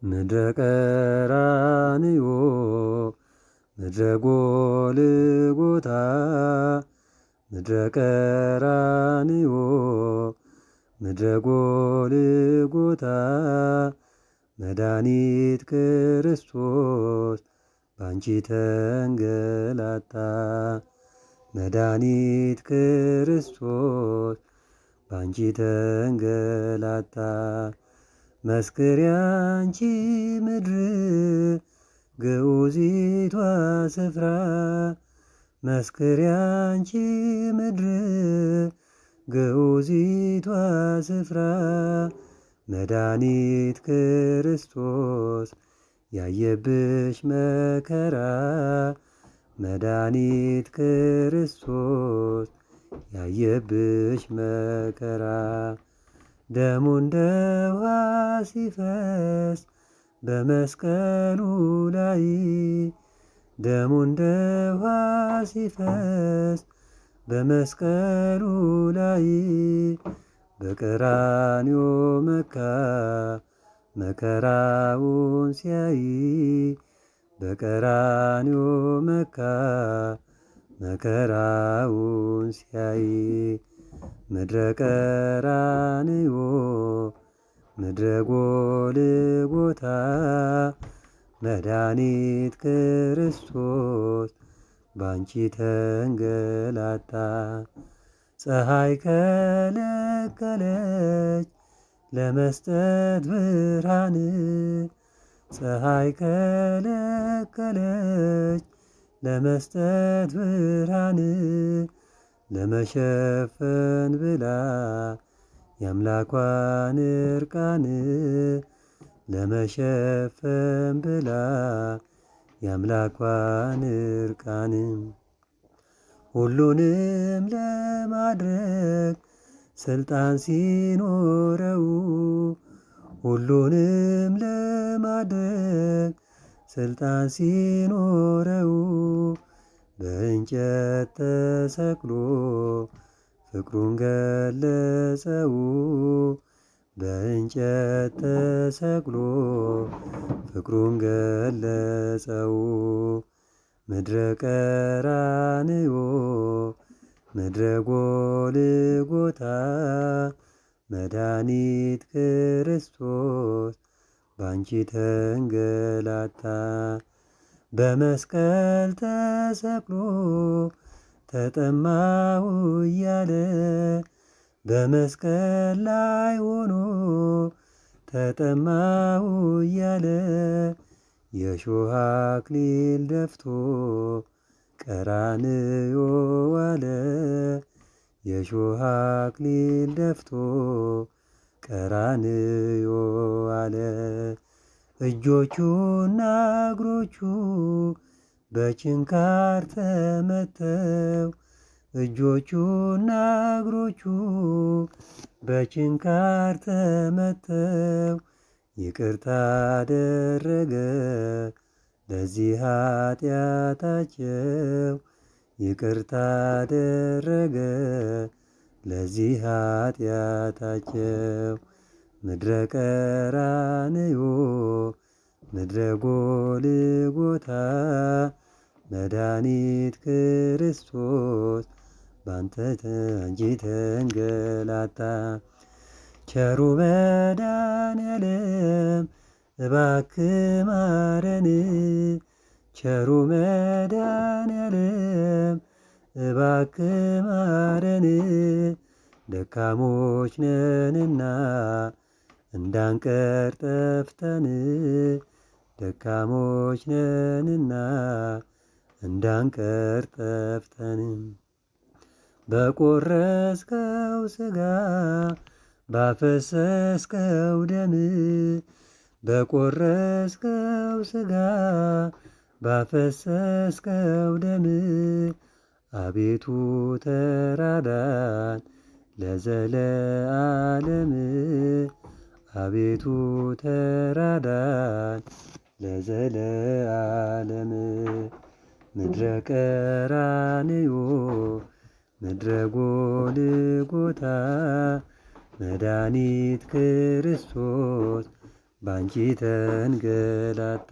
ምድረ ቀራንዮ ምድረ ጎልጎታ ምድረ ቀራንዮ ምድረ ጎልጎታ መድኃኒት ክርስቶስ ባንቺ ተንገላታ። መድኃኒት ክርስቶስ ባንቺ ተንገላታ። መስክሪ አንቺ ምድር ግዑዚቷ ስፍራ መስክሪ አንቺ ምድር ግዑዚቷ ስፍራ መድኃኒት ክርስቶስ ያየብሽ መከራ መድኃኒት ክርስቶስ ያየብሽ መከራ ደሙ እንደ ውሃ ሲፈስ በመስቀሉ ላይ ደሙ እንደ ውሃ ሲፈስ በመስቀሉ ላይ በቀራንዮ መካ መከራውን ሲያይ በቀራንዮ መካ መከራውን ሲያይ ምድረ ቀራንዮ ምድረ ጎልጎታ መድኃኒት ክርስቶስ ባንቺ ተንገላታ። ፀሐይ ከለከለች ለመስጠት ብርሃን ፀሐይ ከለከለች ለመስጠት ብርሃን ለመሸፈን ብላ የአምላኳን እርቃን ለመሸፈን ብላ የአምላኳን እርቃን ሁሉንም ለማድረግ ስልጣን ሲኖረው ሁሉንም ለማድረግ ስልጣን ሲኖረው በእንጨት ተሰቅሎ ፍቅሩን ገለጸው በእንጨት ተሰቅሎ ፍቅሩን ገለጸው። ምድረ ቀራንዮ ምድረ ጎልጎታ መድኃኒት ክርስቶስ ባንቺ ተንገላታ። በመስቀል ተሰቅሎ ተጠማሁ እያለ በመስቀል ላይ ሆኖ ተጠማሁ እያለ የሾህ አክሊል ደፍቶ ቀራንዮ ዋለ የሾህ አክሊል ደፍቶ ቀራንዮ ዋለ። እጆቹና እግሮቹ በችንካር ተመተው እጆቹና እግሮቹ በችንካር ተመተው ይቅርታ አደረገ ለዚህ ኃጢአታቸው ይቅርታ አደረገ ለዚህ ኃጢአታቸው። ምድረ ቀራንዮ ምድረ ጎልጎታ መድኃኒት ክርስቶስ ባንቺ ተንገላታ። ቸሩ መድኃኔዓለም እባክህ ማረን ቸሩ መድኃኔዓለም እባክህ ማረን ደካሞች ነንና እንዳንቀር ጠፍተን ደካሞች ነንና እንዳንቀር ጠፍተን በቆረስከው ሥጋ ባፈሰስከው ደም በቆረስከው ሥጋ ባፈሰስከው ደም አቤቱ ተራዳን ለዘለዓለም አቤቱ ተራዳን ለዘለዓለም። ምድረ ቀራንዮ ምድረ ጎልጎታ መድኃኒት ክርስቶስ ባንቺ ተንገላታ